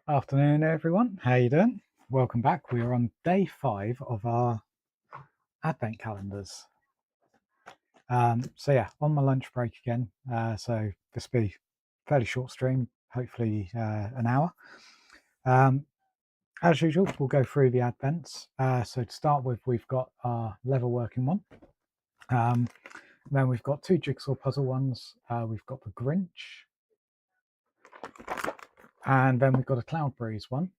Afternoon, everyone. How you doing? Welcome back. We are on day 5 of our advent calendars. So yeah, on my lunch break again. So this will be a fairly short stream, hopefully an hour. As usual, we'll go through the advents. So to start with, we've got our level working one. Then we've got 2 jigsaw puzzle ones. We've got the Grinch, and then we've got a Cloud Breeze one.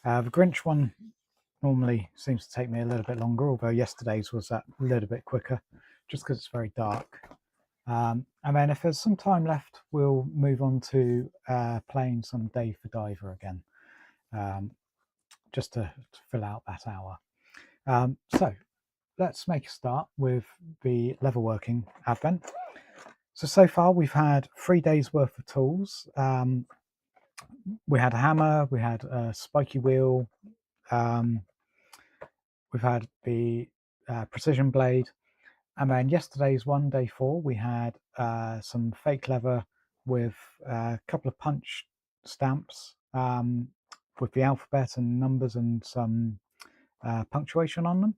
The Grinch one normally seems to take me a little bit longer, although yesterday's was a little bit quicker, just because it's very dark. And then if there's some time left, we'll move on to playing some Dave the Diver again, just to fill out that hour. So let's make a start with the level working advent. So far we've had 3 days worth of tools. We had a hammer, we had a spiky wheel, we've had the precision blade, and then yesterday's one, day 4, we had some fake leather with a couple of punch stamps with the alphabet and numbers and some punctuation on them,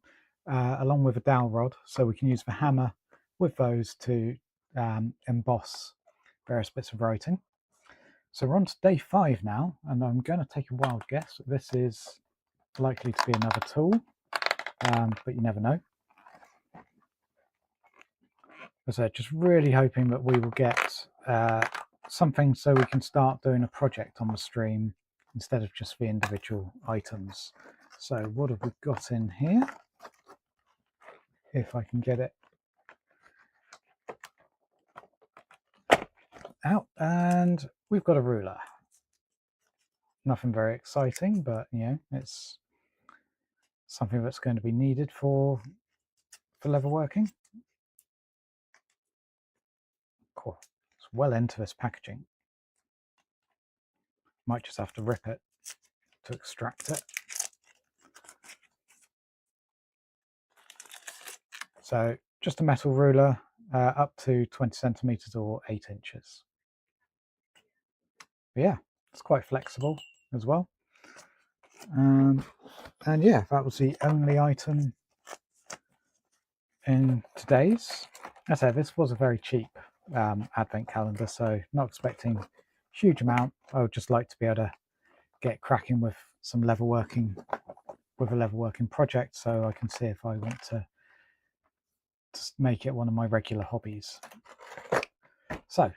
along with a dowel rod, so we can use the hammer with those to emboss various bits of writing. So we're on to day 5 now, and I'm going to take a wild guess. This is likely to be another tool, but you never know. So just really hoping that we will get something so we can start doing a project on the stream instead of just the individual items. So what have we got in here? If I can get it out, and we've got a ruler. Nothing very exciting, but you know, it's something that's going to be needed for level working. Cool. It's well into this packaging. Might just have to rip it to extract it. So just a metal ruler, up to 20 centimeters or 8 inches. But yeah, it's quite flexible as well. And yeah, that was the only item in today's. As I said, this was a very cheap advent calendar, so not expecting a huge amount. I would just like to be able to get cracking with some level working, with a level working project, so I can see if I want to make it one of my regular hobbies. So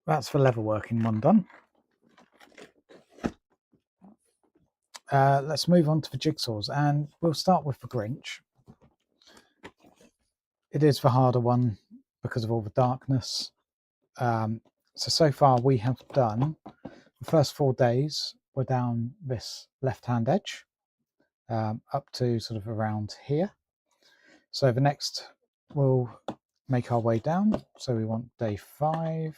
that's the level working one done. Let's move on to the jigsaws, and we'll start with the Grinch. It is the harder one because of all the darkness. So far we have done the first 4 days. We're down this left-hand edge up to sort of around here. So the next we'll make our way down. So we want day 5.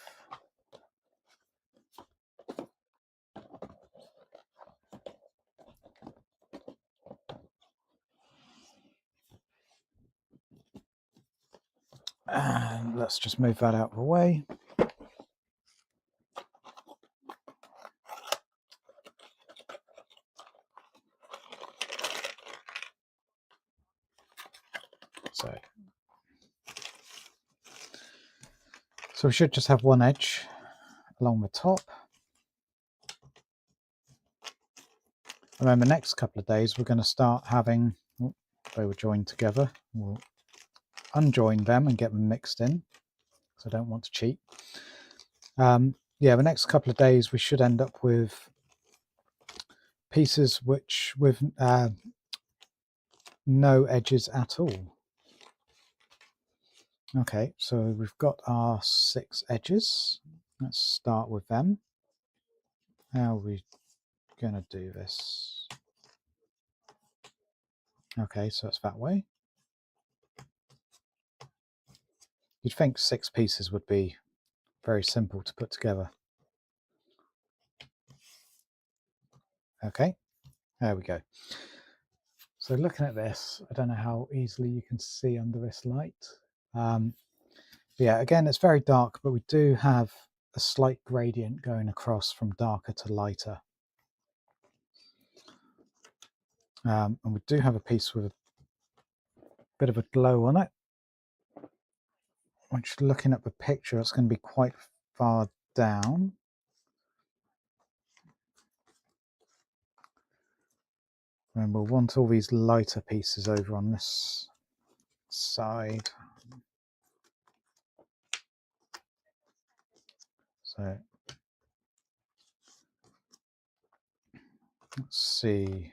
And let's just move that out of the way. So we should just have one edge along the top. And then the next couple of days we're going to start having, they were joined together. We'll unjoin them and get them mixed in, so I don't want to cheat. Yeah, the next couple of days we should end up with pieces which with no edges at all. Okay, so we've got our 6 edges. Let's start with them. How are we going to do this? Okay, so it's that way. You'd think 6 pieces would be very simple to put together. Okay, there we go. So looking at this, I don't know how easily you can see under this light. Yeah, again, it's very dark, but we do have a slight gradient going across from darker to lighter. And we do have a piece with a bit of a glow on it, which, looking at the picture, it's going to be quite far down. And we'll want all these lighter pieces over on this side. So let's see.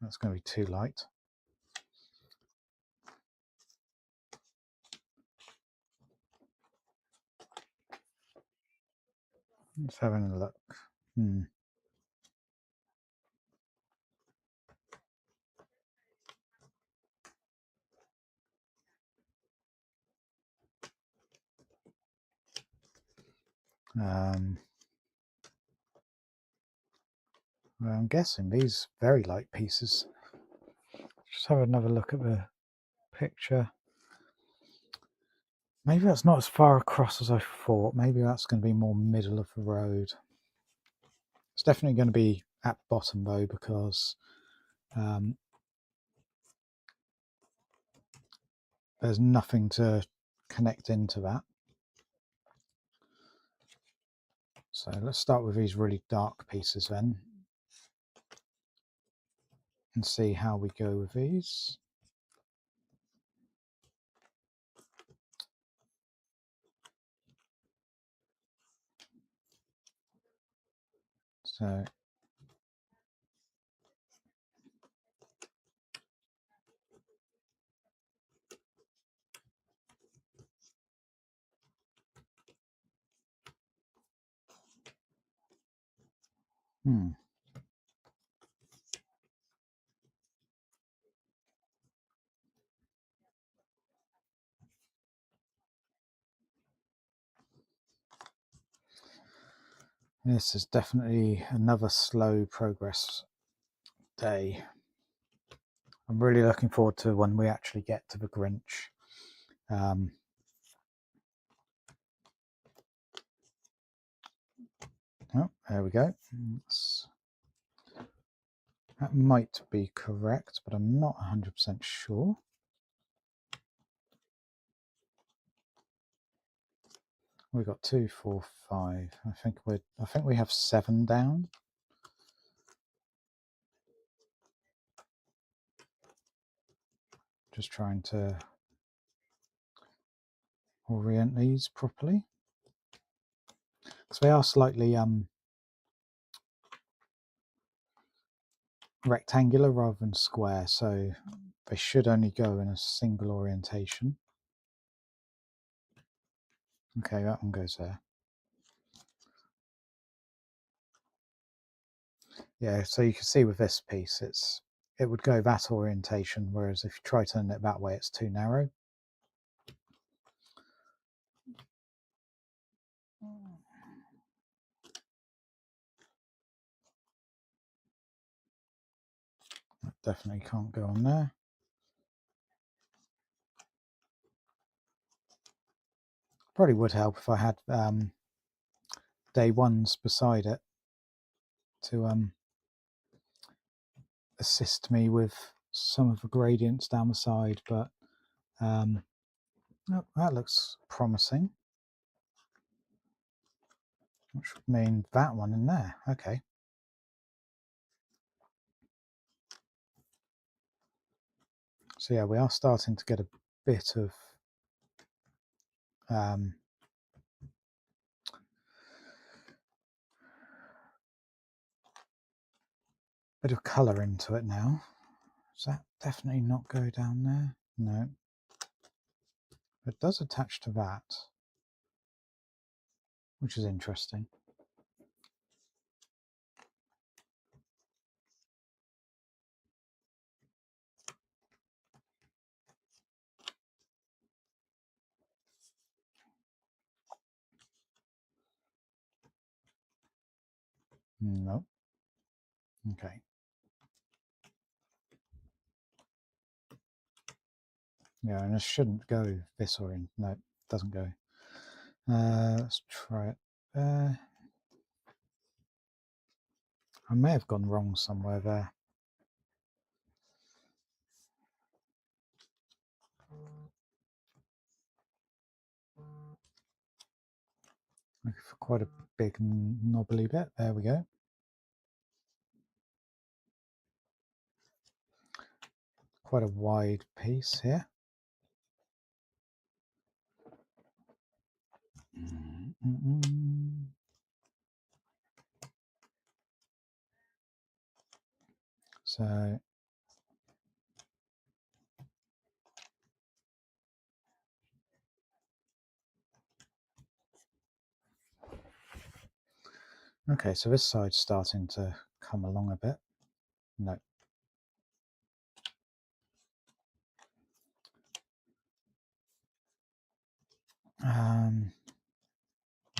That's going to be too light. Let's have a look. Well, I'm guessing these very light pieces. Just have another look at the picture. Maybe that's not as far across as I thought. Maybe that's going to be more middle of the road. It's definitely going to be at bottom though, because there's nothing to connect into that. So let's start with these really dark pieces then, and see how we go with these. So this is definitely another slow progress day. I'm really looking forward to when we actually get to the Grinch. Oh, there we go. That might be correct, but I'm not 100% sure. We've got 2, 4, 5. I think we have 7 down. Just trying to orient these properly, because they are slightly rectangular rather than square, so they should only go in a single orientation. Okay, that one goes there. Yeah, so you can see with this piece, it would go that orientation, whereas if you try turning it that way, it's too narrow. That definitely can't go on there. Probably would help if I had day ones beside it to assist me with some of the gradients down the side, but oh, that looks promising, which would mean that one in there. Okay. So yeah, we are starting to get a bit of colour into it now. Does that definitely not go down there? No. It does attach to that, which is interesting. No. Okay. Yeah, and it shouldn't go this orient. No, it doesn't go. Let's try it. I may have gone wrong somewhere there. For quite a big knobbly bit. There we go. Quite a wide piece here. So okay, so this side's starting to come along a bit. No.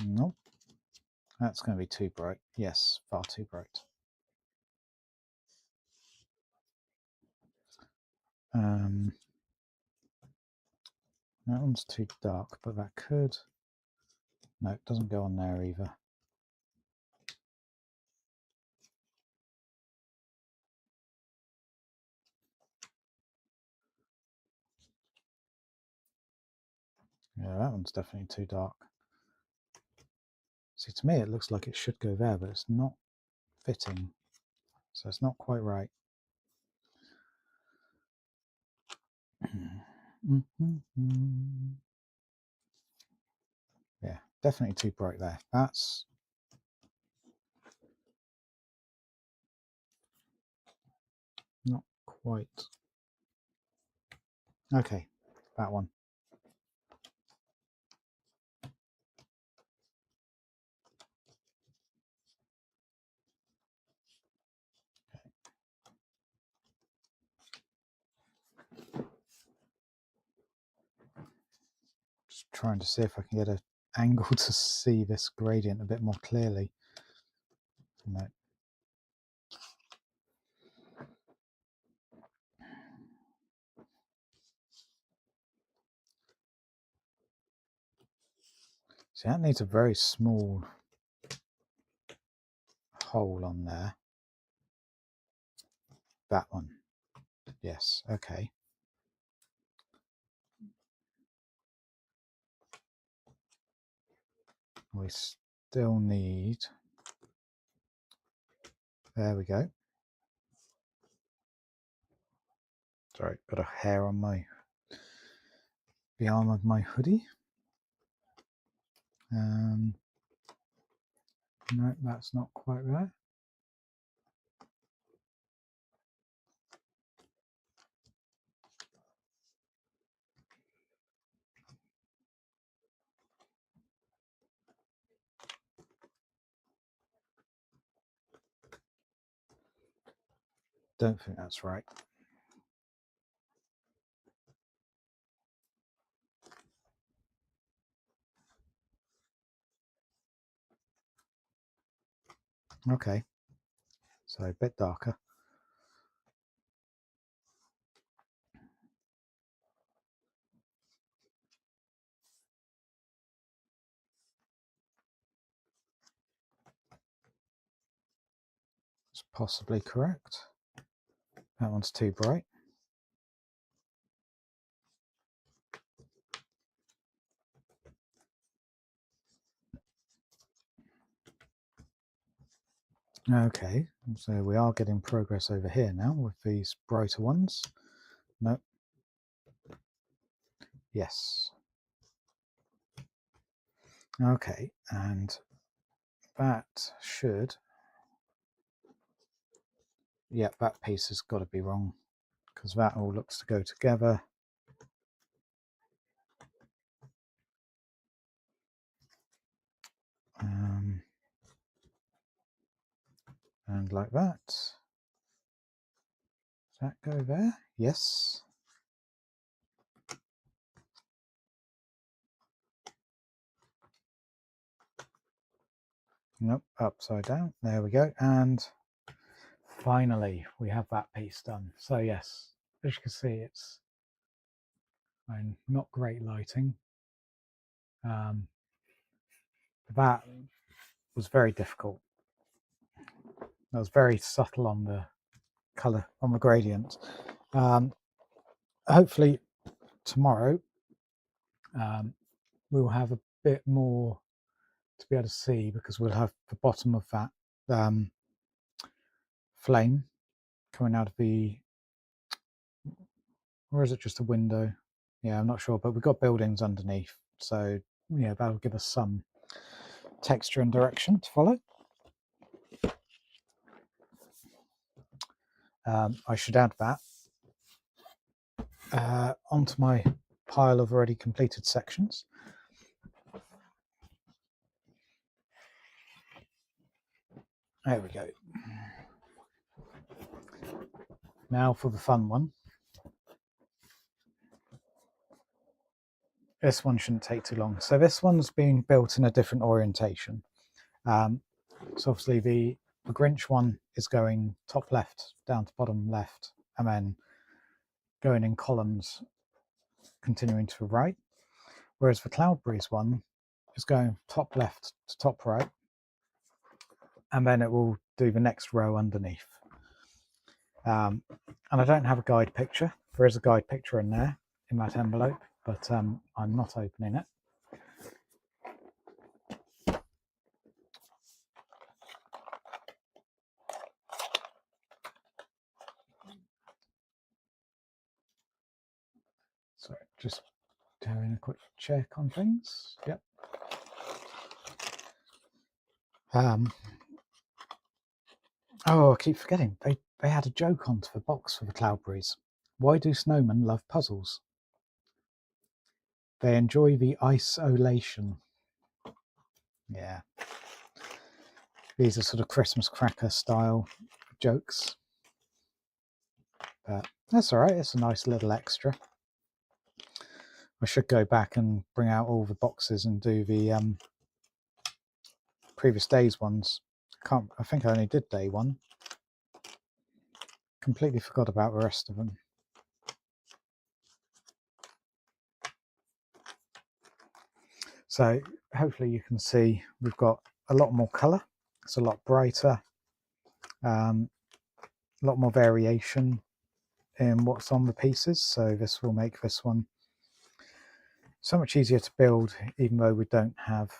Nope. That's going to be too bright. Yes, far too bright. That one's too dark, but that could... No, it doesn't go on there either. Yeah, that one's definitely too dark. See, to me it looks like it should go there, but it's not fitting. So it's not quite right. Yeah, definitely too bright there. That's... not quite. Okay, that one. Just trying to see if I can get an angle to see this gradient a bit more clearly. No. See, that needs a very small hole on there. That one. Yes, okay. We still need... There we go. Sorry, got a hair on the arm of my hoodie. No, that's not quite right. Don't think that's right. Okay, so a bit darker. It's possibly correct. That one's too bright. Okay, so we are getting progress over here now with these brighter ones. Nope. Yes. Okay, and that should... Yep, that piece has got to be wrong, because that all looks to go together. And like that. Does that go there? Yes. Nope, upside down. There we go. And finally, we have that piece done. So yes, as you can see, it's not great lighting. That was very difficult. That was very subtle on the colour, on the gradient. Hopefully tomorrow we'll have a bit more to be able to see, because we'll have the bottom of that flame coming out of the, or is it just a window? Yeah, I'm not sure, but we've got buildings underneath, so yeah, that'll give us some texture and direction to follow. I should add that onto my pile of already completed sections. There we go. Now for the fun one. This one shouldn't take too long. So this one's being built in a different orientation. So obviously the Grinch one is going top left down to bottom left, and then going in columns continuing to the right. Whereas the Cloud Breeze one is going top left to top right, and then it will do the next row underneath. And I don't have a guide picture. There is a guide picture in there, in that envelope, but I'm not opening it. So just doing a quick check on things. Yep. Oh, I keep forgetting. They had a joke onto the box for the Cloud Breeze. Why do snowmen love puzzles? They enjoy the isolation. Yeah. These are sort of Christmas cracker style jokes. But that's all right. It's a nice little extra. I should go back and bring out all the boxes and do the previous day's ones. I think I only did day one. Completely forgot about the rest of them. So hopefully you can see we've got a lot more colour. It's a lot brighter, a lot more variation in what's on the pieces. So this will make this one so much easier to build, even though we don't have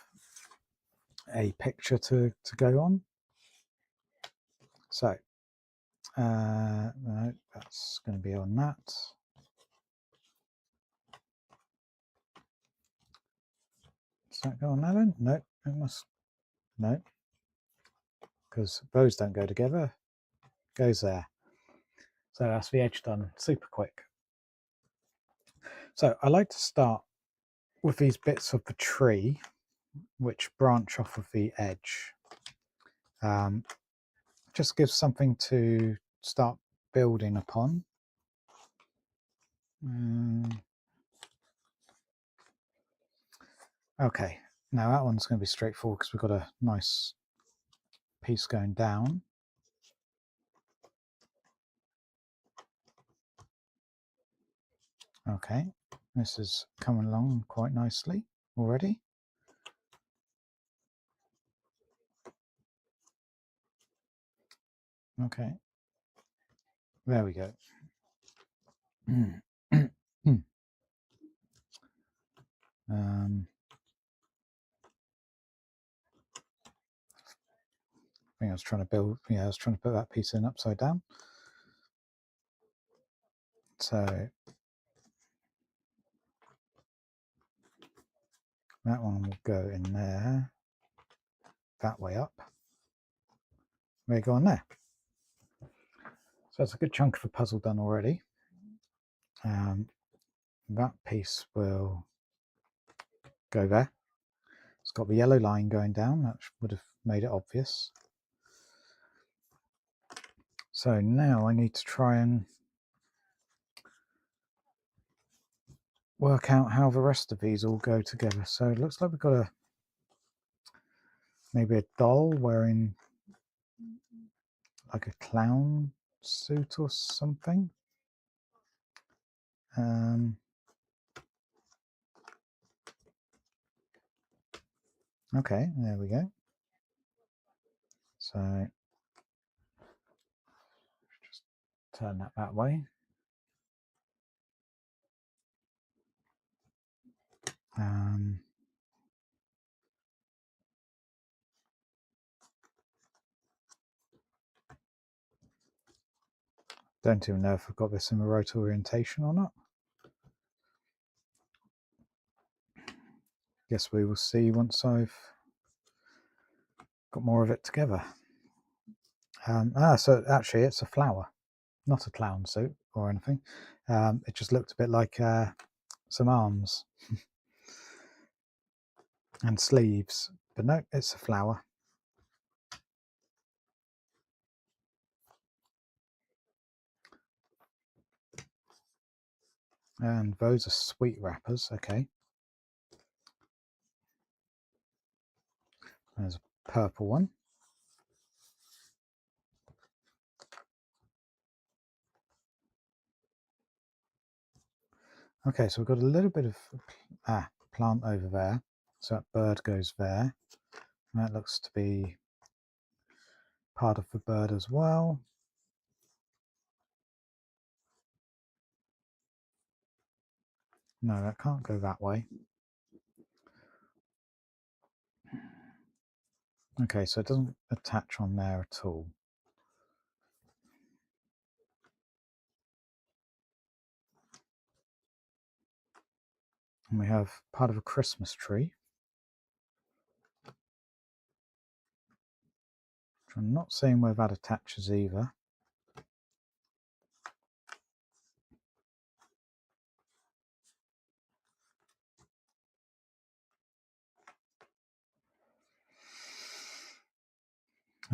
a picture to go on. So no, that's going to be on that. Does that go on there then? No, it must. No, because those don't go together. Goes there. So that's the edge done super quick. So I like to start with these bits of the tree which branch off of the edge. Just gives something to start building upon. Okay, now that one's going to be straightforward because we've got a nice piece going down. Okay, this is coming along quite nicely already. Okay, there we go. I think I was trying to build, I was trying to put that piece in upside down. So that one will go in there, that way up. They go on there. So that's a good chunk of the puzzle done already. That piece will go there. It's got the yellow line going down. That would have made it obvious. So now I need to try and work out how the rest of these all go together. So it looks like we've got maybe a doll wearing like a clown suit or something. Okay, there we go. So just turn that way. Don't even know if I've got this in the right orientation or not. Guess we will see once I've got more of it together. So actually it's a flower, not a clown suit or anything. It just looked a bit like some arms and sleeves, but no, it's a flower. And those are sweet wrappers. Okay. There's a purple one. Okay, so we've got a little bit of plant over there. So that bird goes there. That looks to be part of the bird as well. No, that can't go that way. Okay, so it doesn't attach on there at all. And we have part of a Christmas tree, which I'm not seeing where that attaches either.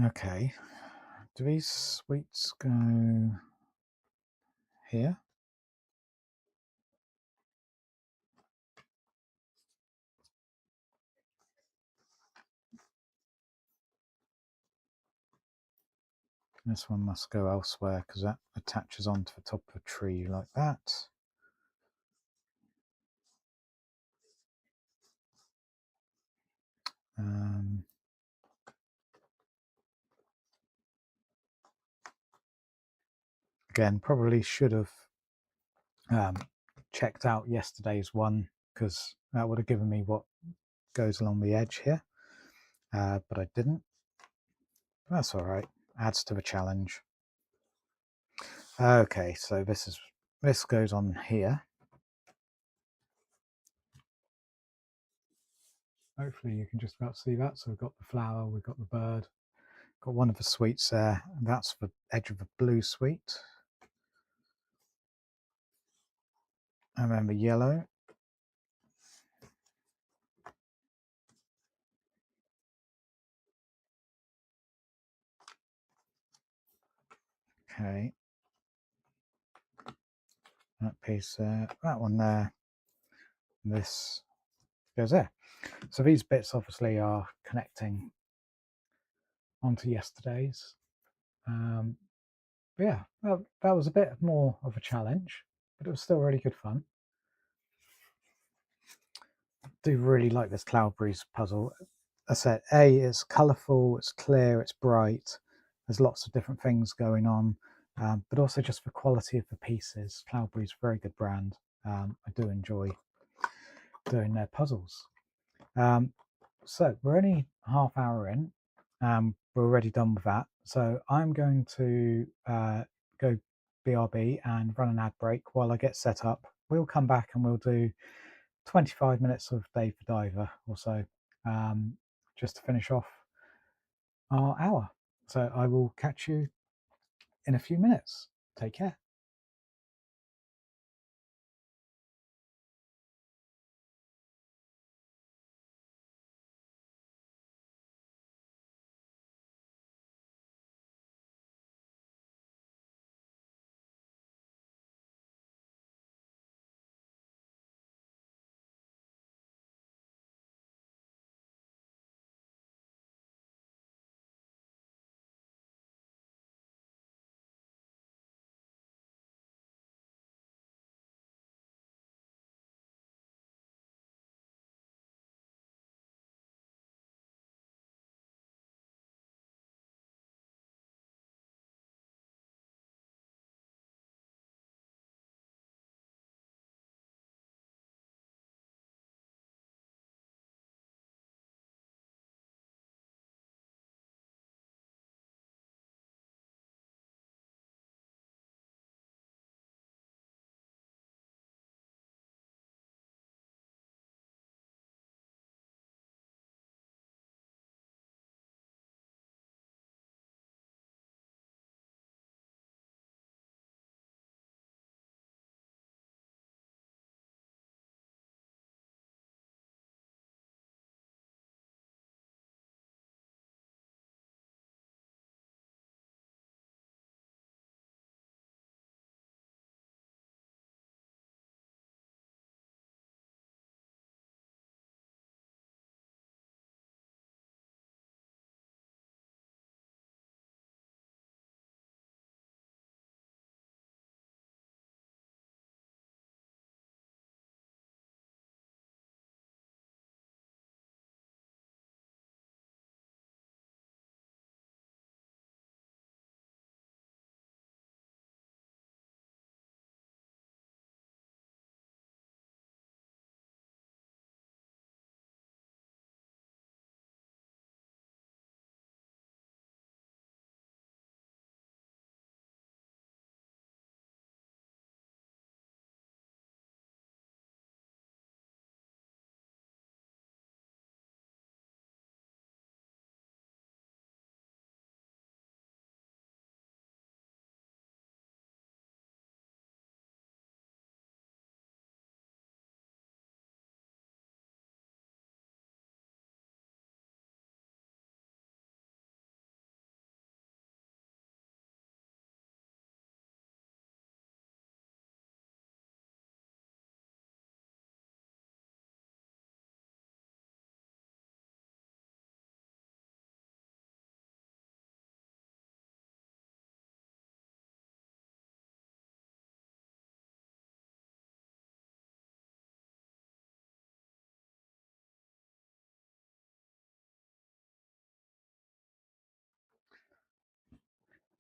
Okay, do these sweets go here? This one must go elsewhere because that attaches onto the top of a tree like that. Again, probably should have checked out yesterday's one because that would have given me what goes along the edge here, but I didn't. That's all right. Adds to the challenge. Okay, so this goes on here. Hopefully you can just about see that. So we've got the flower, we've got the bird, got one of the sweets there. And that's the edge of the blue sweet. And then the yellow. Okay. That piece there, that one there, this goes there. So these bits obviously are connecting onto yesterday's. But yeah, well, that was a bit more of a challenge, but it was still really good fun. I do really like this Cloudberries puzzle. I said, it's colourful, it's clear, it's bright. There's lots of different things going on, but also just the quality of the pieces. Cloudberries, very good brand. I do enjoy doing their puzzles. So we're only half hour in. We're already done with that. So I'm going to go BRB and run an ad break while I get set up. We'll come back and we'll do 25 minutes of Dave the Diver or so, just to finish off our hour. So I will catch you in a few minutes. Take care.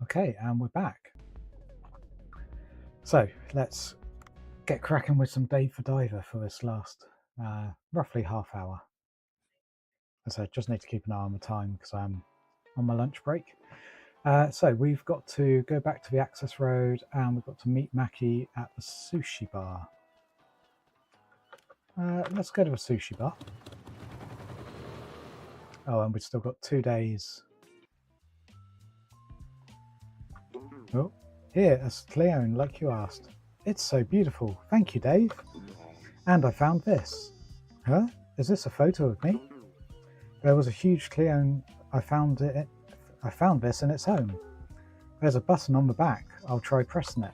Okay, and we're back. So let's get cracking with some Dave for Diver for this last roughly half hour. As I said, just need to keep an eye on the time because I'm on my lunch break. So we've got to go back to the access road and we've got to meet Mackie at the sushi bar. Let's go to the sushi bar. Oh, and we've still got 2 days. Oh, here, a Cleone, like you asked. It's so beautiful. Thank you, Dave. And I found this. Huh? Is this a photo of me? There was a huge Cleone. I found this in its home. There's a button on the back. I'll try pressing it.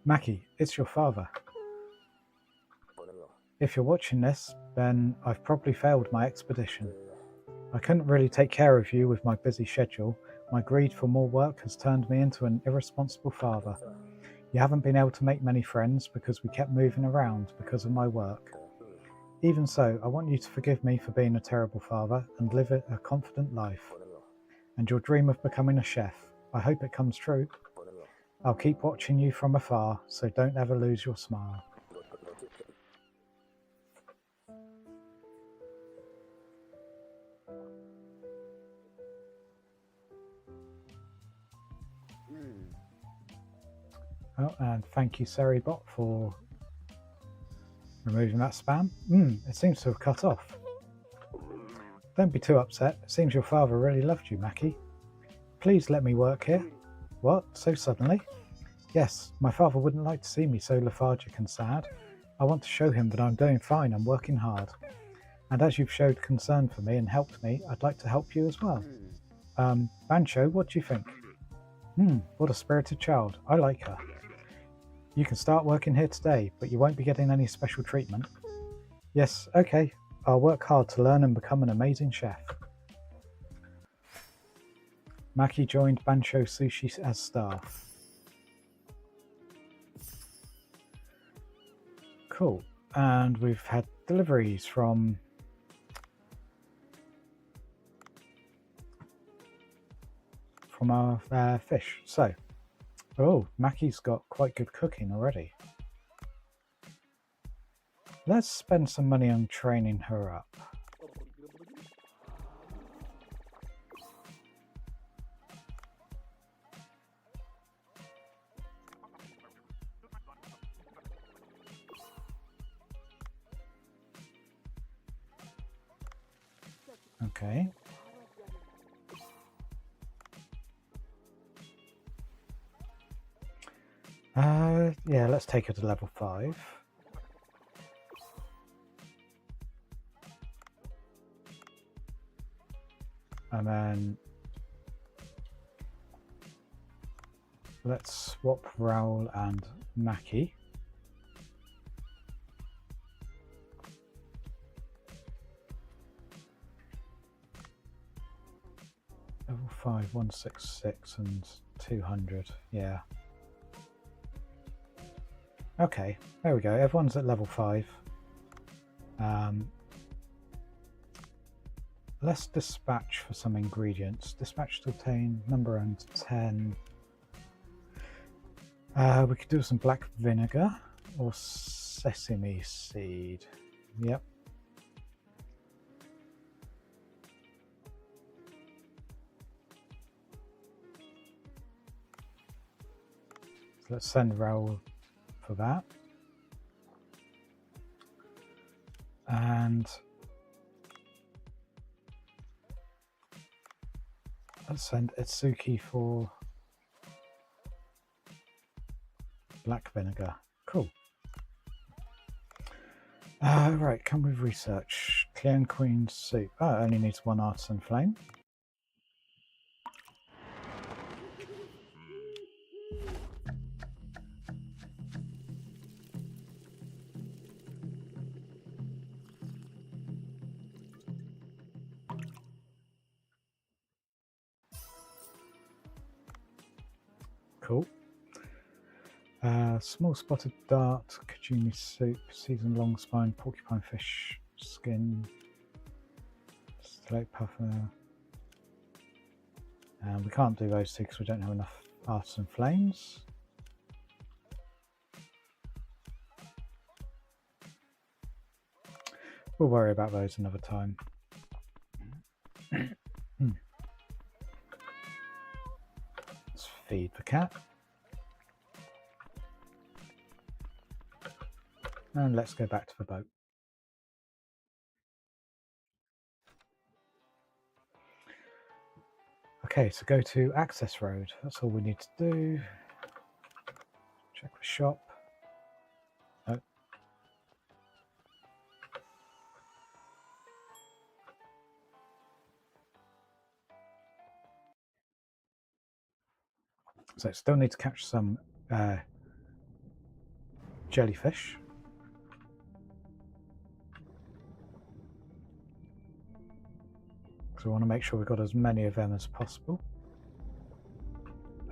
Mackie, it's your father. If you're watching this, then I've probably failed my expedition. I couldn't really take care of you with my busy schedule. My greed for more work has turned me into an irresponsible father. You haven't been able to make many friends because we kept moving around because of my work. Even so, I want you to forgive me for being a terrible father and live a confident life. And your dream of becoming a chef, I hope it comes true. I'll keep watching you from afar, so don't ever lose your smile. Oh, and thank you, Seribot, for removing that spam. It seems to have cut off. Don't be too upset. It seems your father really loved you, Mackie. Please let me work here. What? So suddenly? Yes, my father wouldn't like to see me so lethargic and sad. I want to show him that I'm doing fine and working hard. And as you've showed concern for me and helped me, I'd like to help you as well. Bancho, what do you think? What a spirited child. I like her. You can start working here today, but you won't be getting any special treatment. Yes, okay. I'll work hard to learn and become an amazing chef. Mackie joined Bancho Sushi as staff. Cool. And we've had deliveries from our fish. So, oh, Mackie's got quite good cooking already. Let's spend some money on training her up. Okay. Yeah, let's take her to level 5. And then let's swap Raoul and Mackie. Level 5, 166 and 200, yeah. Okay, there we go, everyone's at level 5. Let's dispatch for some ingredients. Dispatch to obtain number and 10. We could do some black vinegar or sesame seed. Yep. So let's send Raoul for that. And let's send Itsuki for black vinegar. Cool. Right, come with research. Clean Queen soup. Oh, it only needs 1 artisan flame. Cool. Small spotted dart, cajuni soup, seasoned long spine, porcupine fish skin, slate puffer. We can't do those two because we don't have enough artisan flames. We'll worry about those another time. Let's feed the cat. And let's go back to the boat. Okay, so go to access road. That's all we need to do. Check the shop. Oh. So still need to catch some jellyfish. So we want to make sure we've got as many of them as possible.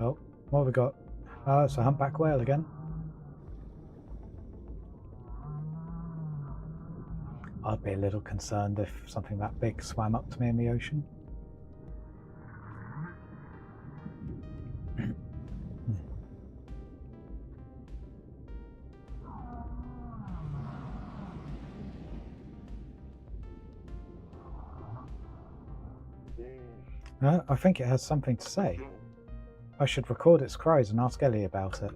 Oh, what have we got? Oh, it's a humpback whale again. I'd be a little concerned if something that big swam up to me in the ocean. I think it has something to say. I should record its cries and ask Ellie about it.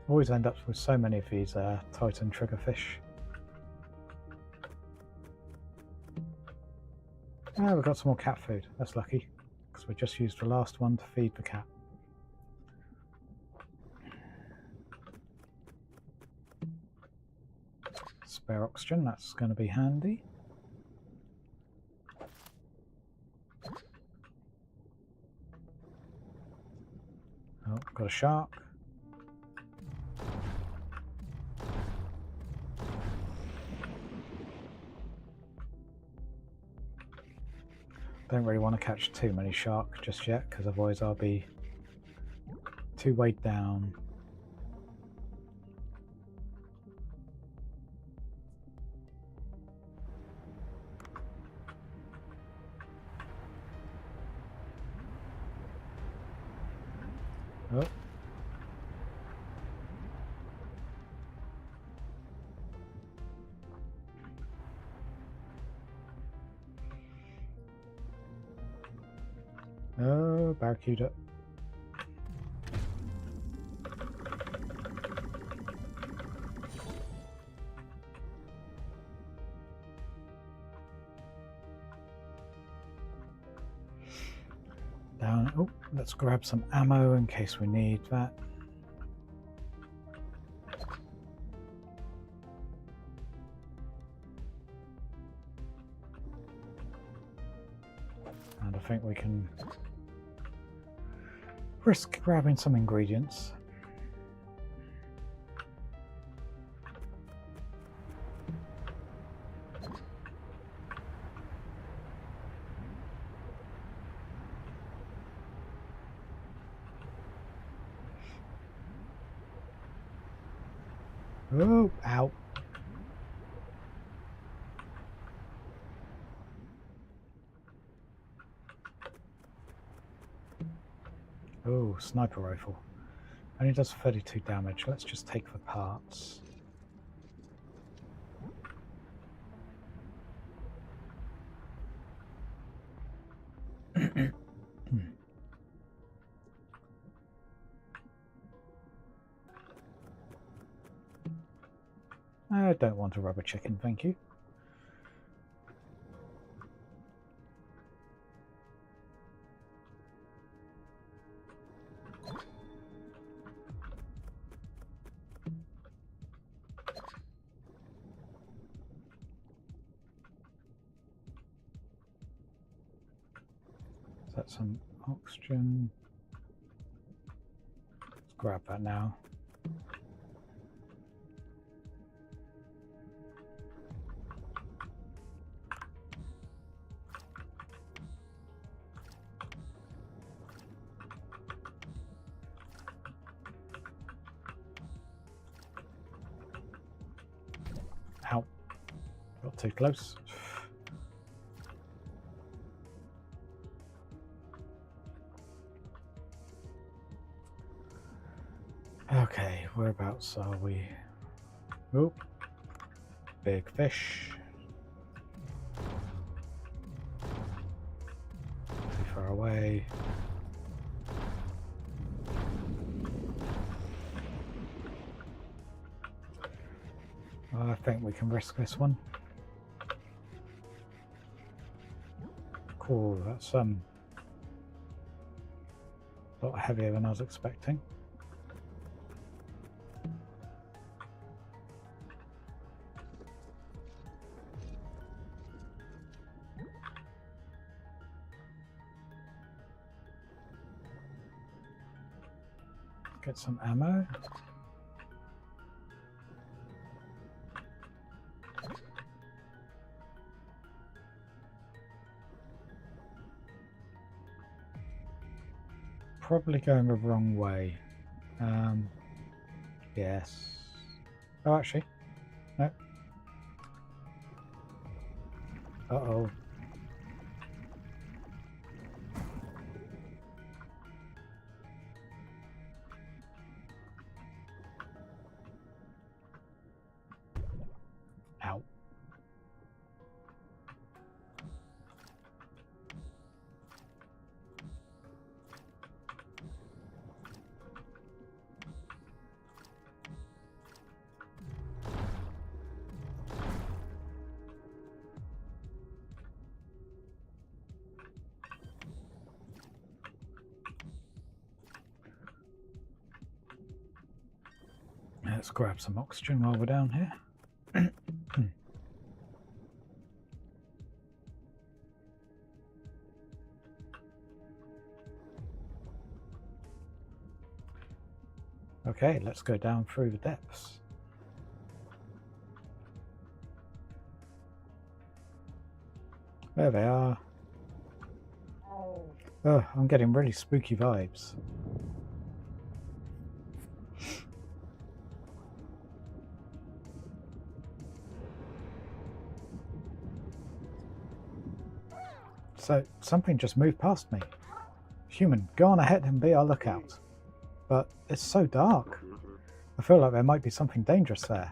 Always end up with so many of these Titan triggerfish. Ah, we've got some more cat food. That's lucky, because we just used the last one to feed the cat. Spare oxygen, that's going to be handy. Oh, got a shark. Don't really want to catch too many sharks just yet, because otherwise I'll be too weighed down. Oh. Oh, barracuda. Down. Oh, let's grab some ammo in case we need that. And I think we can risk grabbing some ingredients. Oh, ow. Oh, sniper rifle. Only does 32 damage. Let's just take the parts. I don't want a rubber chicken, thank you. That's some oxygen. Let's grab that now. Ow. Got too close. Okay, whereabouts are we? Oop. Big fish. Too far away. I think we can risk this one. Cool, that's a lot heavier than I was expecting. Get some ammo. Probably going the wrong way. Yes. Oh, actually, no. Uh-oh. Ow. Let's grab some oxygen while we're down here. Okay, let's go down through the depths. There they are. Oh, I'm getting really spooky vibes. So, something just moved past me. Human, go on ahead and be our lookout. But it's so dark. I feel like there might be something dangerous there.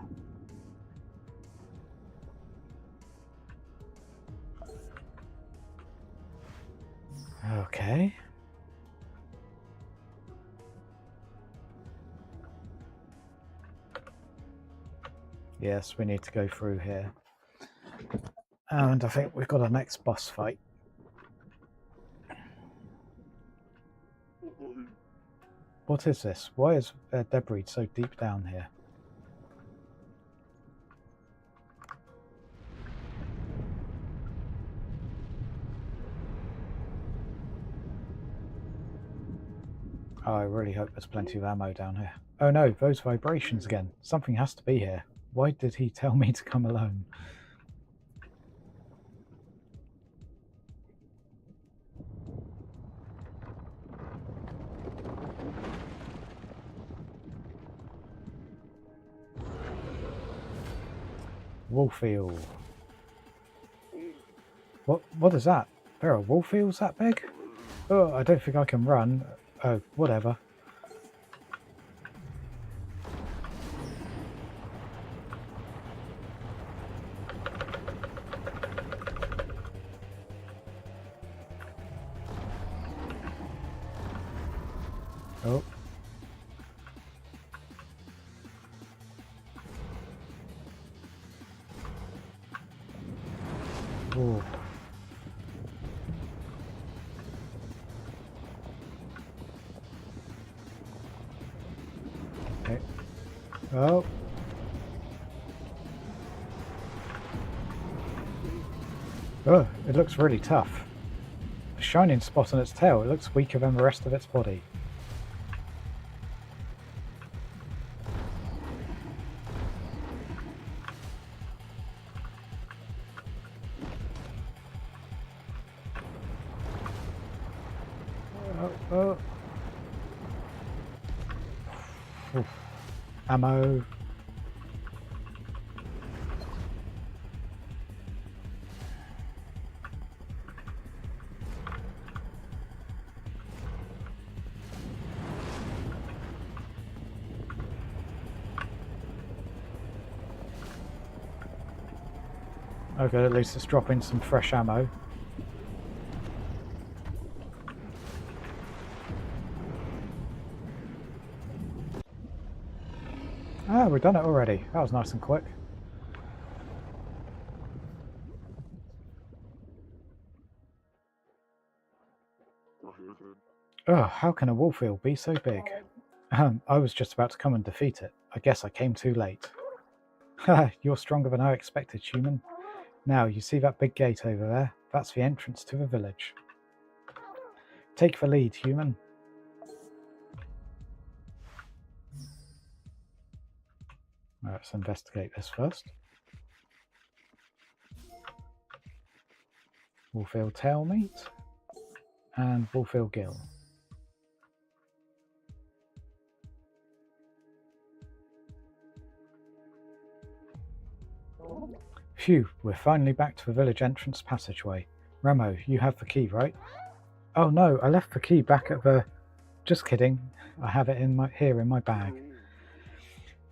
Okay. Yes, we need to go through here. And I think we've got our next boss fight. What is this? Why is there debris so deep down here? Oh, I really hope there's plenty of ammo down here. Oh no, those vibrations again. Something has to be here. Why did he tell me to come alone? Wolf eel. What is that? There are wolf eels that big? Oh, I don't think I can run. Oh, whatever. Oh. Ooh. Okay. Oh. Oh, it looks really tough. shining spot on its tail. It looks weaker than the rest of its body. Oh. Oof. Ammo. Okay, at least it's dropping some fresh ammo. Ah, we've done it already. That was nice and quick. Oh, how can a wolf eel be so big? I was just about to come and defeat it. I guess I came too late. Haha, you're stronger than I expected, human. Now, you see that big gate over there? That's the entrance to the village. Take the lead, human. Let's investigate this first. Wolf eel tail meat and wolf eel gill. Phew, we're finally back to the village entrance passageway. Ramo, you have the key, right? Oh no, I left the key back at the... Just kidding. I have it here in my bag.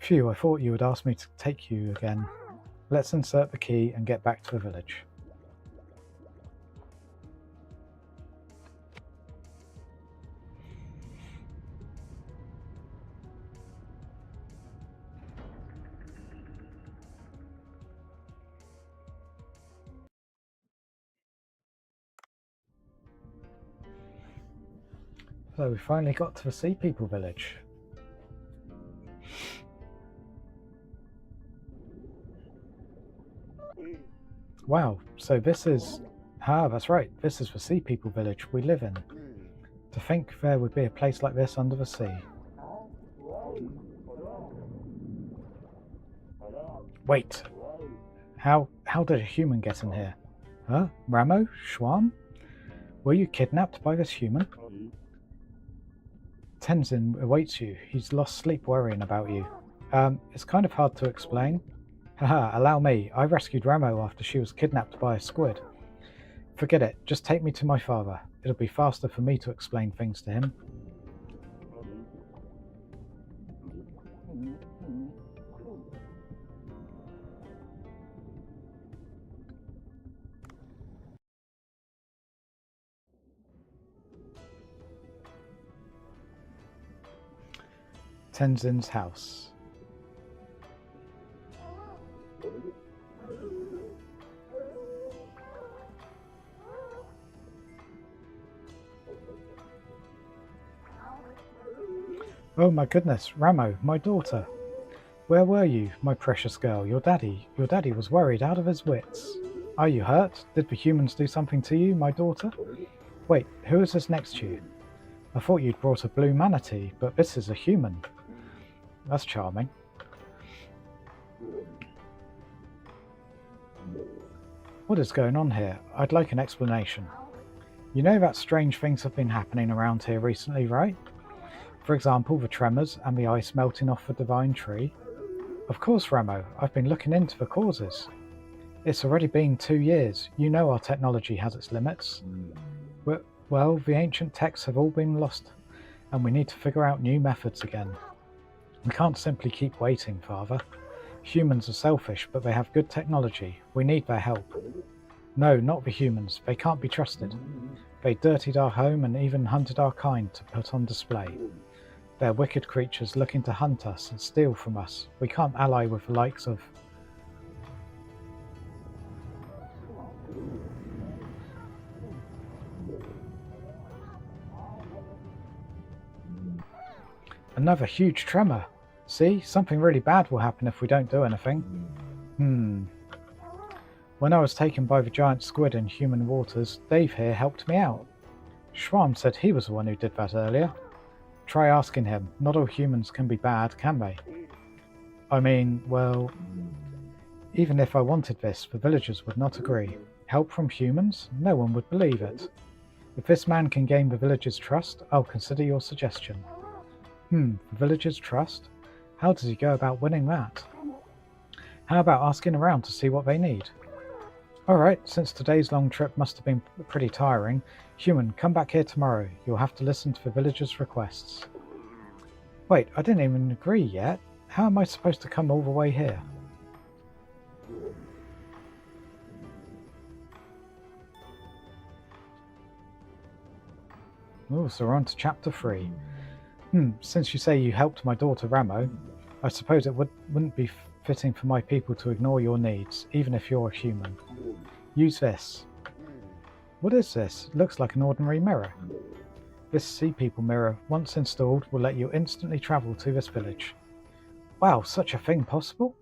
Phew, I thought you would ask me to take you again. Let's insert the key and get back to the village. So we finally got to the Sea People village. Wow, so this is... Ah, that's right, this is the Sea People village we live in. To think there would be a place like this under the sea. Wait, how did a human get in here? Huh? Ramo? Schwan? Were you kidnapped by this human? Tenzin awaits you. He's lost sleep worrying about you. It's kind of hard to explain. Haha, allow me. I rescued Ramo after she was kidnapped by a squid. Forget it. Just take me to my father. It'll be faster for me to explain things to him. Tenzin's house. Oh my goodness, Ramo, my daughter. Where were you, my precious girl? Your daddy was worried out of his wits. Are you hurt? Did the humans do something to you, my daughter? Wait, who is this next to you? I thought you'd brought a blue manatee, but this is a human. That's charming. What is going on here? I'd like an explanation. You know that strange things have been happening around here recently, right? For example, the tremors and the ice melting off the divine tree. Of course, Ramo, I've been looking into the causes. It's already been 2 years. You know our technology has its limits. Well, the ancient texts have all been lost, and we need to figure out new methods again. We can't simply keep waiting, Father. Humans are selfish, but they have good technology. We need their help. No, not the humans. They can't be trusted. They dirtied our home and even hunted our kind to put on display. They're wicked creatures looking to hunt us and steal from us. We can't ally with the likes of... Another huge tremor. See, something really bad will happen if we don't do anything. When I was taken by the giant squid in human waters, Dave here helped me out. Schwarm said he was the one who did that earlier. Try asking him. Not all humans can be bad, can they? I mean, well, even if I wanted this, the villagers would not agree. Help from humans? No one would believe it. If this man can gain the villagers' trust, I'll consider your suggestion. The villagers' trust? How does he go about winning that? How about asking around to see what they need? Alright, since today's long trip must have been pretty tiring, human, come back here tomorrow. You'll have to listen to the villagers' requests. Wait, I didn't even agree yet. How am I supposed to come all the way here? Oh, so we're on to chapter 3. Since you say you helped my daughter Ramo, I suppose it wouldn't be fitting for my people to ignore your needs, even if you're a human. Use this. What is this? It looks like an ordinary mirror. This Sea People mirror, once installed, will let you instantly travel to this village. Wow, such a thing possible?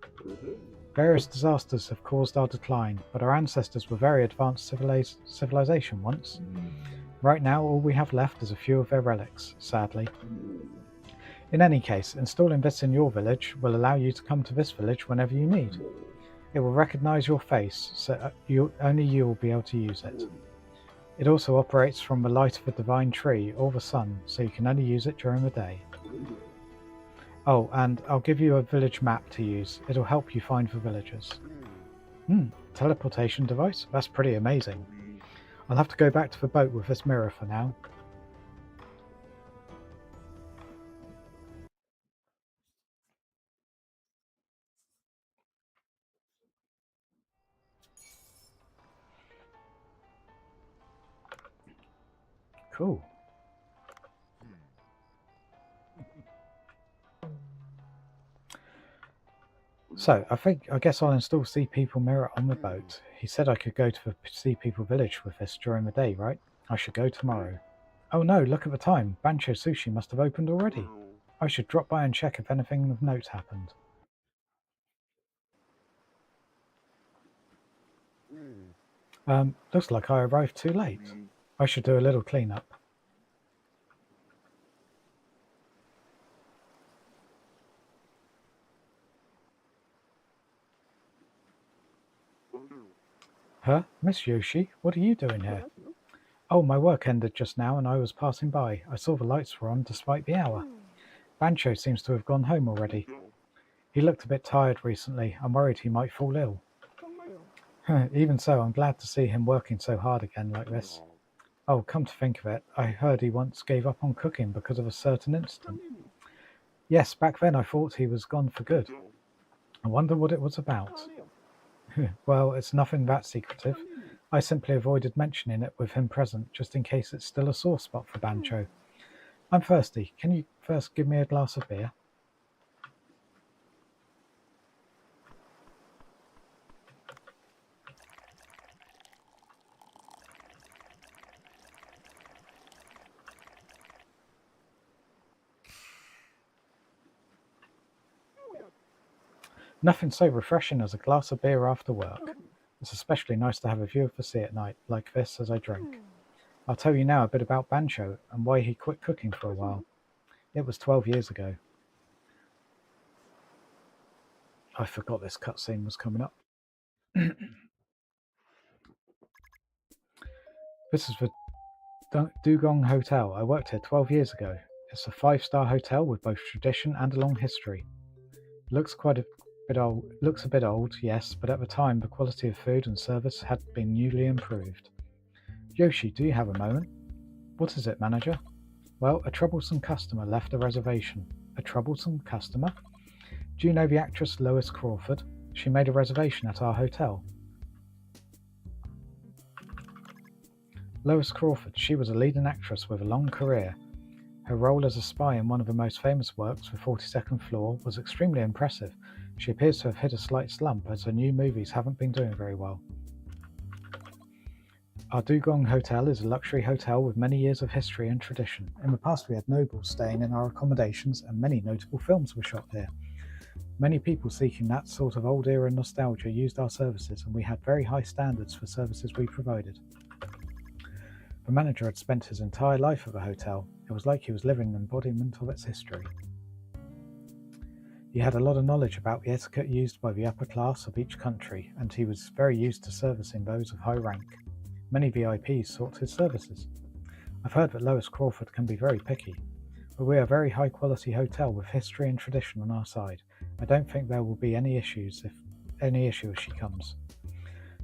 Various disasters have caused our decline, but our ancestors were very advanced civilization once. Right now, all we have left is a few of their relics, sadly. In any case, installing this in your village will allow you to come to this village whenever you need. It will recognize your face, so only you will be able to use it. It also operates from the light of a divine tree or the sun, so you can only use it during the day. Oh, and I'll give you a village map to use. It'll help you find the villagers. Teleportation device? That's pretty amazing. I'll have to go back to the boat with this mirror for now. Cool. So, I guess I'll install Sea People Mirror on the boat. He said I could go to the Sea People village with this during the day, right? I should go tomorrow. Oh no, look at the time. Bancho Sushi must have opened already. I should drop by and check if anything of note happened. Looks like I arrived too late. I should do a little cleanup. Huh? Miss Yoshi, what are you doing here? Oh, my work ended just now and I was passing by. I saw the lights were on despite the hour. Bancho seems to have gone home already. He looked a bit tired recently. I'm worried he might fall ill. Even so, I'm glad to see him working so hard again like this. Oh, come to think of it, I heard he once gave up on cooking because of a certain incident. Yes, back then I thought he was gone for good. I wonder what it was about. Well, it's nothing that secretive. I simply avoided mentioning it with him present, just in case it's still a sore spot for Bancho. I'm thirsty. Can you first give me a glass of beer? Nothing so refreshing as a glass of beer after work. It's especially nice to have a view of the sea at night, like this, as I drink. I'll tell you now a bit about Bancho and why he quit cooking for a while. It was 12 years ago. I forgot this cutscene was coming up. This is the Dugong Hotel. I worked here 12 years ago. It's a 5-star hotel with both tradition and a long history. Looks a bit old, yes, but at the time the quality of food and service had been newly improved. Yoshi, do you have a moment? What is it, manager? Well, a troublesome customer left a reservation. A troublesome customer? Do you know the actress Lois Crawford? She made a reservation at our hotel. Lois Crawford, she was a leading actress with a long career. Her role as a spy in one of the most famous works, The 42nd Floor, was extremely impressive. She appears to have hit a slight slump as her new movies haven't been doing very well. Our Dugong Hotel is a luxury hotel with many years of history and tradition. In the past we had nobles staying in our accommodations and many notable films were shot here. Many people seeking that sort of old era nostalgia used our services and we had very high standards for services we provided. The manager had spent his entire life at the hotel. It was like he was living an embodiment of its history. He had a lot of knowledge about the etiquette used by the upper class of each country, and he was very used to servicing those of high rank. Many VIPs sought his services. I've heard that Lois Crawford can be very picky, but we are a very high-quality hotel with history and tradition on our side. I don't think there will be any issue if she comes.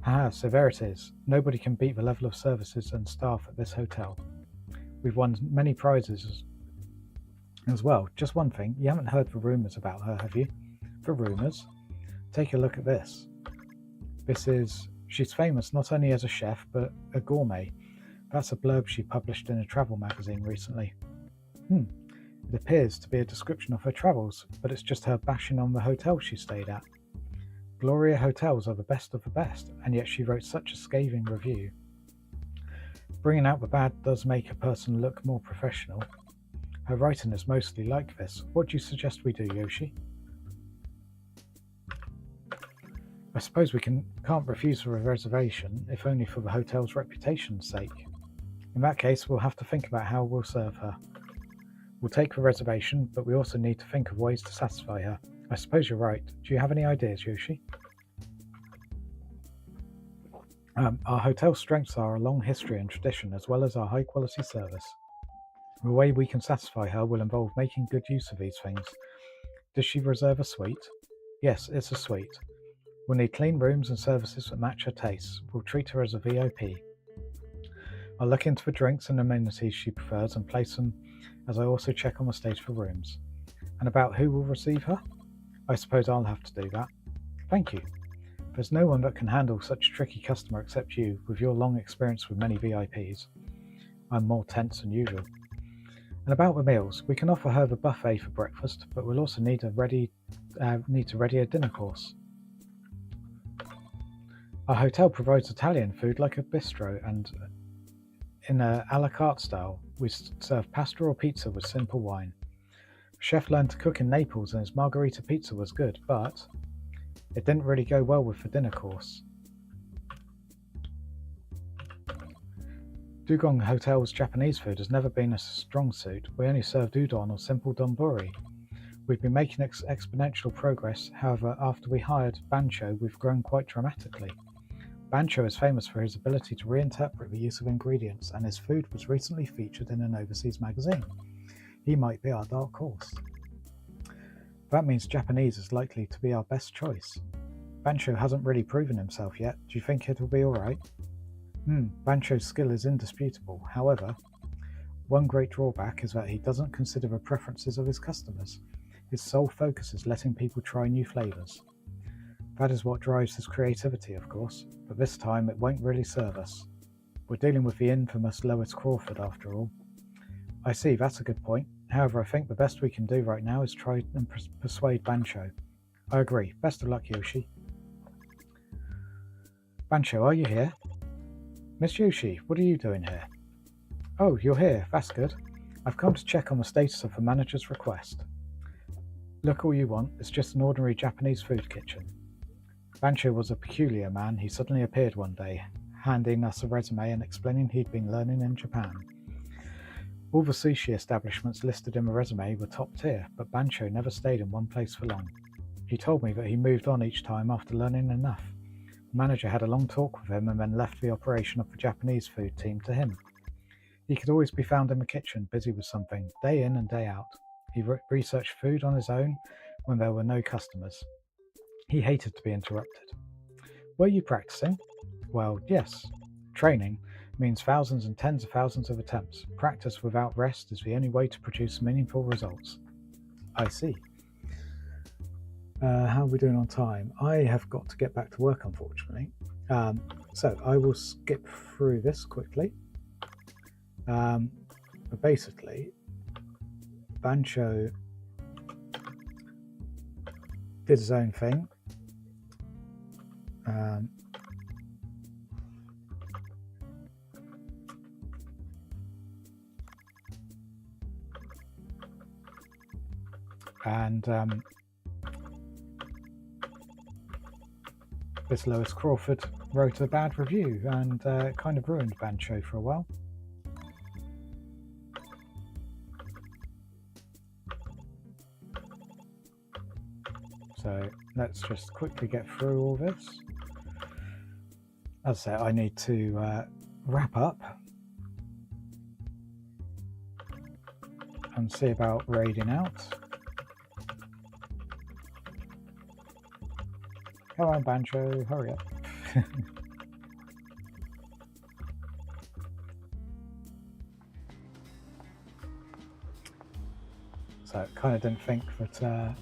Haha, so there it is. Nobody can beat the level of services and staff at this hotel. We've won many prizes as well. Just one thing, you haven't heard the rumours about her, have you? The rumours? Take a look at this. She's famous not only as a chef, but a gourmet. That's a blurb she published in a travel magazine recently. It appears to be a description of her travels, but it's just her bashing on the hotel she stayed at. Gloria hotels are the best of the best, and yet she wrote such a scathing review. Bringing out the bad does make a person look more professional. Her writing is mostly like this. What do you suggest we do, Yoshi? I suppose we can't refuse a reservation, if only for the hotel's reputation's sake. In that case, we'll have to think about how we'll serve her. We'll take the reservation, but we also need to think of ways to satisfy her. I suppose you're right. Do you have any ideas, Yoshi? Our hotel's strengths are a long history and tradition, as well as our high-quality service. The way we can satisfy her will involve making good use of these things. Does she reserve a suite? Yes, it's a suite. We'll need clean rooms and services that match her tastes. We'll treat her as a VIP. I'll look into the drinks and amenities she prefers and place them as I also check on the stage for rooms. And about who will receive her? I suppose I'll have to do that. Thank you. There's no one that can handle such a tricky customer except you, with your long experience with many VIPs. I'm more tense than usual. And about the meals, we can offer her the buffet for breakfast, but we'll also need to ready a dinner course. Our hotel provides Italian food like a bistro, and in a la carte style, we serve pasta or pizza with simple wine. The chef learned to cook in Naples, and his margherita pizza was good, but it didn't really go well with the dinner course. Dugong Hotel's Japanese food has never been a strong suit. We only served udon or simple donburi. We've been making exponential progress, however, after we hired Bancho, we've grown quite dramatically. Bancho is famous for his ability to reinterpret the use of ingredients, and his food was recently featured in an overseas magazine. He might be our dark horse. That means Japanese is likely to be our best choice. Bancho hasn't really proven himself yet. Do you think it'll be alright? Bancho's skill is indisputable. However, one great drawback is that he doesn't consider the preferences of his customers. His sole focus is letting people try new flavours. That is what drives his creativity, of course, but this time it won't really serve us. We're dealing with the infamous Lois Crawford, after all. I see, that's a good point. However, I think the best we can do right now is try and persuade Bancho. I agree. Best of luck, Yoshi. Bancho, are you here? Miss Yoshi, what are you doing here? Oh, you're here. That's good. I've come to check on the status of the manager's request. Look all you want. It's just an ordinary Japanese food kitchen. Bancho was a peculiar man. He suddenly appeared one day, handing us a resume and explaining he'd been learning in Japan. All the sushi establishments listed in the resume were top tier, but Bancho never stayed in one place for long. He told me that he moved on each time after learning enough. The manager had a long talk with him and then left the operation of the Japanese food team to him. He could always be found in the kitchen, busy with something, day in and day out. He researched food on his own when there were no customers. He hated to be interrupted. Were you practicing? Well, yes. Training means thousands and tens of thousands of attempts. Practice without rest is the only way to produce meaningful results. I see. How are we doing on time? I have got to get back to work, unfortunately. So I will skip through this quickly. But basically, Bancho did his own thing. This Lois Crawford wrote a bad review and kind of ruined Bancho for a while. So let's just quickly get through all this. As I say, I need to wrap up and see about raiding out. Come on, Banjo, hurry up. So I kind of didn't think that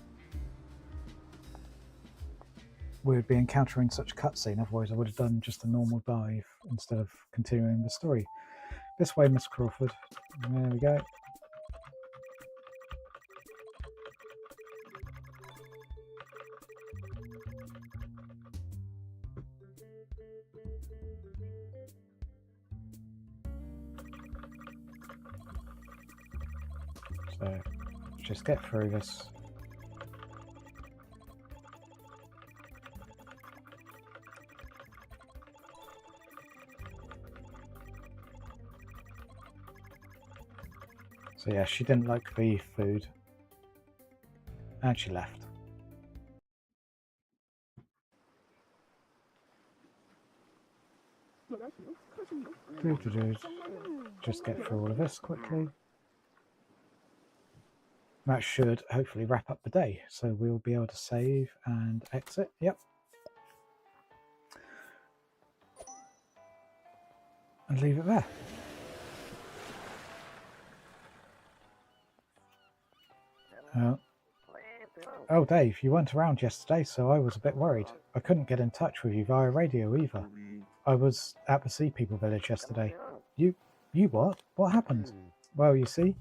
we would be encountering such a cutscene, otherwise I would have done just a normal dive instead of continuing the story. This way, Miss Crawford. There we go. So just get through this. So yeah, she didn't like the food and she left. Just get through all of this quickly. That should hopefully wrap up the day. So we'll be able to save and exit. Yep. And leave it there. Oh, Dave, you weren't around yesterday, so I was a bit worried. I couldn't get in touch with you via radio either. I was at the Sea People village yesterday. You what? What happened? Well, you see...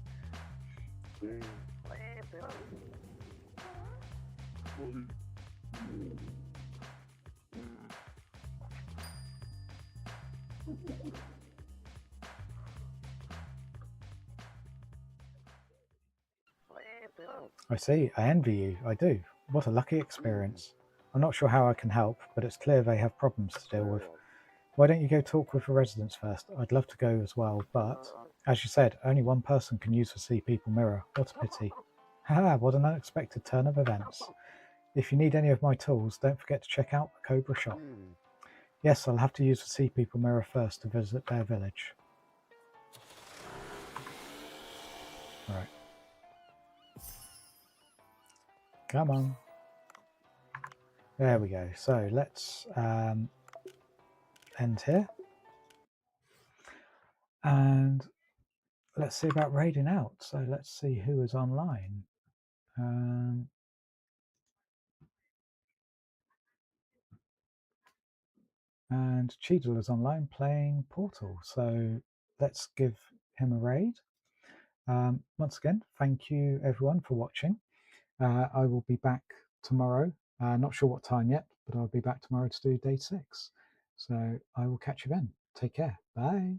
I see. I envy you. I do. What a lucky experience. I'm not sure how I can help, but it's clear they have problems to deal with. Why don't you go talk with the residents first? I'd love to go as well, but, as you said, only one person can use the Sea People mirror. What a pity. Haha, what an unexpected turn of events. If you need any of my tools, don't forget to check out the Cobra shop. Yes, I'll have to use the Sea People mirror first to visit their village. Right. Come on. There we go. So let's end here. And let's see about raiding out. So let's see who is online. And Cheadle is online playing Portal. So let's give him a raid. Once again, thank you everyone for watching. I will be back tomorrow. Not sure what time yet, but I'll be back tomorrow to do day 6. So I will catch you then. Take care. Bye.